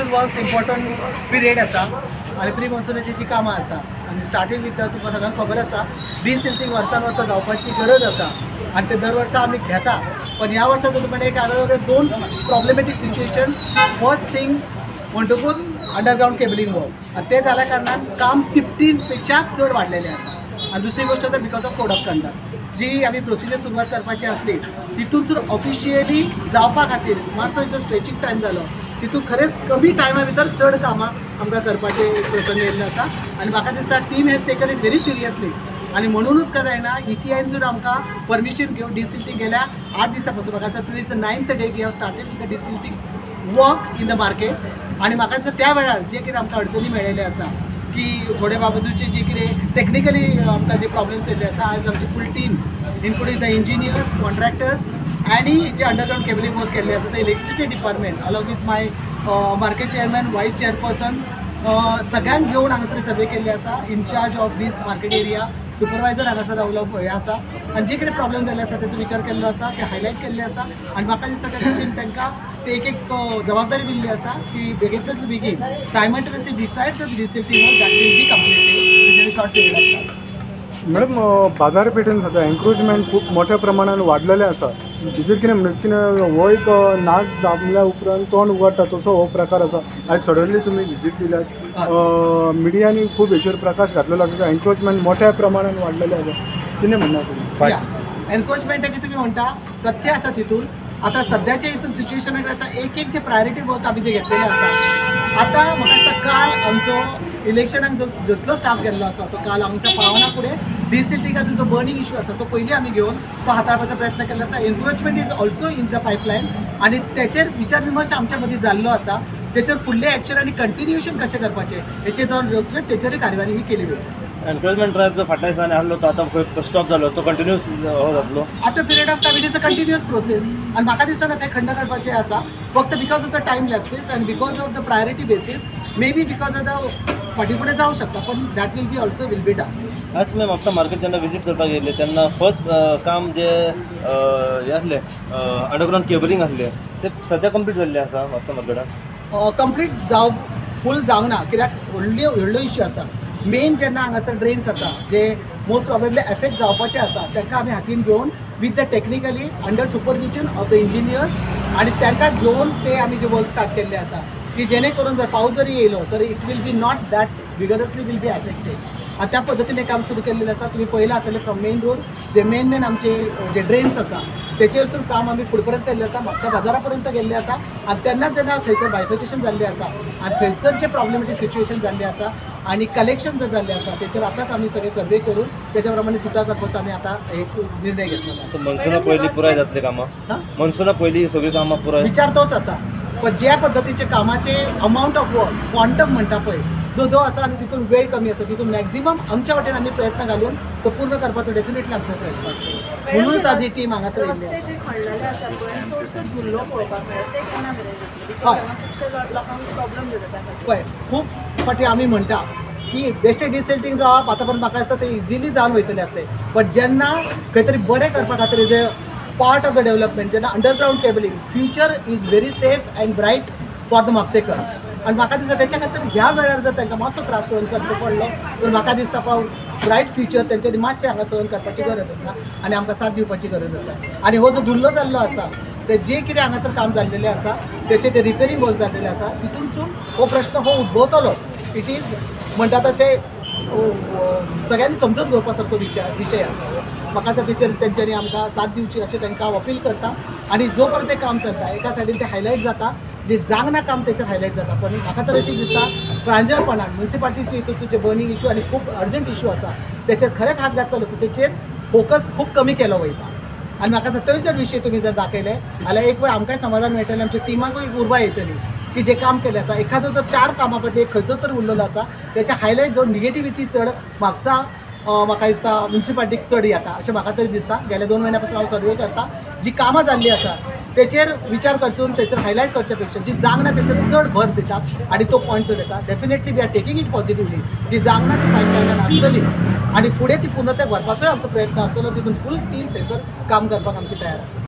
Monsoon works important period आसा आनी pre मॉन्सूनाची जी कामां आसा आनी स्टार्टींग विथ तुमकां सगळ्यांक खबर आसा डिसिल्टिंग वर्सान वर्सा जावपाची गरज आसा आनी ते दर वर्सा आमी घेता. पण ह्या वर्सा तुमकां एक वेगळे दोन प्रॉब्लेमॅटीक सिच्युएशन. फर्स्ट थिंग म्हणटकूच अंडरग्राउंड केबलिंग वर्क आनी ते जाल्या कारणान काम 15 पेक्षा चड वाडलेलें आसा. आनी दुसरी गोष्ट तर because of code of conduct जी आमी प्रोसिजर सुरवात करपाची आसली तितून सुद्दां ऑफिशियली जावपा खातीर मातसो जो स्ट्रेचिंग टायम जालो तितून खरेंच कमी टायमा भितर चड कामां आमकां करपाचे प्रसंग येयल्लो आसा. आनी म्हाका दिसता team hedge taken it very seriously आनी म्हणूनच काय जायना ECIन सुद्दां आमकां परमिशन घेवन डिसिल्टिंग गेल्या 8 दिसां पासून म्हाका दिसता today is the 9th day we have started with the desilting work in the market. आनी म्हाका दिसता त्या वेळार जे कितें आमकां अडचणी मेळिल्ले आसा की थोडे बाबतीचे जे कितें टेक्निकली आमकां जे प्रॉब्लेम्स येयल्ले आसा आज आमची full team including the engineers contractors आनी जे अंडरग्राउंड केबलिंग वर्क केल्ले आसा ते electricity department along with my market chairman vice chairperson सगळ्यांक घेवन हांगासर सर्वे केल्ले आसा. Incharge of this market area supervisor हांगासर रावलो हे आसा आनी जे कितें प्रॉब्लेम जाल्ले आसा तेचो विचार केल्लो आसा ते हायलायट केल्ले आसा. आनी म्हाका दिसता त्या खातीर तांकां ते एक जबाबदारी दिल्ली आसा की बेगींतल्यान बेगीन simultaneously decide the desilting work that will be completed with in short period of time. Madam बाजारपेठेन सद्या एन्क्रोचमेंट खूब मोठ्या प्रमाणान वाडलेलें आसा. तेजेर कितें म्हणटा कितें हो एक नाक दामल्या उपरांत तोंड उगडटा तसो हो प्रकार आसा. आयज सडनली तुमी विजीट दिल्यात मिडियांनी खूब हेचेर प्रकाश घातलेलो आसा. एन्क्रोचमेंट मोठ्या प्रमाणान वाडलेलें आसा. कितें म्हणटा तुमी? एन्क्रोचमेंटाचें तुमी म्हणटा तथ्य आसा तितून. आता सध्याच्या हितून सिच्युएशनाक आसा एक जे प्रायोरिटी वर्क आमी जे घेतलेले आसा. आता म्हाका दिसता काल आमचो इलेक्शनाक जितलो स्टाफ गेल्लो आसा तो काल आमच्या पावना फुडें डिसिल्टिंगाचो जो बर्निंग इशू आसा तो पयलीं आमी घेवन तो हाताळपाचो प्रयत्न केल्लो आसा. Encroachment is also in the pipeline आनी तेचेर विचार विमर्श आमच्या मदीं जाल्लो आसा. तेचेर फुडलें एक्शन आनी कंटिन्युएशन कशें करपाचें हेचेर जावन तेचेरूय कार्यवाही ही केली वयता. एन्करेजमेंट ड्रायव्ह जो फाटल्या दिसांनी आहलो तो आतां स्टॉप जालो तो कंटिन्यूस हो जातलो after period of time it is a continuous process. आनी म्हाका दिसता ते खंड करपाचें आसा फक्त बिकॉज ऑफ द टायम लॅप्सीस आनी because of the priority basis may be because of the फाटी फुडें जावं शकता पण that will B also will be done. आज तुमी म्हापसा मार्केट जेन्ना विजीट करपाक गेल्ले तेन्ना फर्स्ट काम जे हे आसलें अंडरग्राउंड केबलिंग आसलें ते सद्या कंप्लीट जाल्लें आसा म्हापसा मार्केटान. कंप्लीट फूल जावं ना कित्याक व्हडलो इश्यू आसा. मेन जेन्ना हांगासर ड्रेन्स आसा जे मोस्ट प्रॉबेबली एफेक्ट जावपाचे आसा तांकां आमी हातीन घेवन with the technically under supervision of the engineers आनी तांकां घेवन ते आमी जे वर्क स्टार्ट केल्ले आसा की जेणे करून जर पावस जरी येयलो तर it will be not that vigorously will be affected. आनी त्या पद्दतीन काम सुरू केल्लें आसा. तुमी पयला आसतलें फ्रॉम मेन रोड जे मेन आमचे जे ड्रेन्स आसा तेचेर सुद्दां काम आमी फुडें पर्यंत केल्लें आसा. म्हापसा बाजारा पर्यंत गेल्लें आसा आनी तेन्नाच जेन्ना थंयसर बायफिकेशन जाल्लें आसा आनी थंयसर जे प्रॉब्लेमेटीक सिच्युएशन जाल्लें आसा आनी कलेक्शन जे जाल्लें आसा तेचेर आतांच आमी सगळे सर्वे करून तेच्या प्रमाणे सुद्दां करपाचो आमी आतां एक निर्णय घेतलेलो आसा. मनसुना पयलीं पुराय जातली कामां मनसुना पयलीं सगळीं कामां पुराय विचार तोच आसा. पण ज्या पद्दतीचे कामाचे अमावंट ऑफ वर्क क्वांटम म्हणटा पळय जो आसा आनी तितून वेळ कमी आसा तितून मॅक्झिमम आमच्या वाटेन आमी प्रयत्न घालून तो पूर्ण करपाचो डेफिनेटली आमचो प्रयत्न आसता. म्हणूनच आज ही टीम हांगासर येयल्ली आसा. पळय खूब फाटी आमी म्हणटा की बेश्टे डिसिल्टिंग जावप आतां पण म्हाका दिसता ते इजिली जावन वयतलें आसलें. बट जेन्ना खंय तरी बरें करपा खातीर is a part of the development जेन्ना underground cabling future is very safe and bright for the म्हापसेकर्स. आनी म्हाका दिसता तेच्या खातीर ह्या वेळार जर तांकां मातसो त्रास सहन करचो पडलो तर म्हाका दिसता ब्रायट फ्युचर तेंच्यांनी मातशें हांगा सहन करपाची गरज आसा आनी आमकां साथ दिवपाची गरज आसा. आनी हो जो धुल्लो जाल्लो आसा ते जे कितें हांगासर काम जाल्लेलें आसा तेचे ते रिपेरींग वर्क जाल्लेलें आसा तितूनसून हो प्रश्न हो उद्भवतलोच. इट इज म्हणटा तशें सगळ्यांनी समजून घेवपा सारको विशय आसा. म्हाका दिसता तेंच्यांनी आमकां साथ दिवची अशें तांकां अपील करता. आनी जो पर्यंत तें काम चलता एका सायडीन तें हायलायट जाता जे जागना काम तेचेर हायलायट जाता. पण म्हाका तर अशें दिसता प्रांजळपणान म्युनिसिपालिटीचे हितूचो जे बर्निंग इशू आनी खूब अर्जंट इशू आसा तेचेर खरेंच हात घातलो आसा तेचेर फोकस खूब कमी केलो वयता. आनी म्हाका दिसता थंय जर विशय तुमी जर दाखयले जाल्यार एक वेळ आमकांय समाधान मेळटलें आमच्या टिमाकूय एक उर्बा येतली की जे काम केलें आसा. एखादो जर 4 कामां बदली खंयचो तर उरलेलो आसा तेचे हायलायट जो निगेटिविटी चड म्हापसा म्हाका दिसता म्युनिसिपालिटीक चड येता अशें म्हाका तरी दिसता. गेल्या 2 म्हयन्या पासून हांव सर्वे करता जी कामां जाल्लीं आसा तेचेर विचार करचून तेचेर हायलायट करचे पेक्षा जी जागना तेचेर चड भर दितात आनी तो पॉयंट चड येता. Definitely we are taking it positively. जी जागना ती पायपलायनान आसतलीच आनी फुडें ती पुर्णतेक व्हरपाचोय आमचो प्रयत्न आसतलो. तितून फूल टीम थंयसर काम करपाक आमची तयार आसा.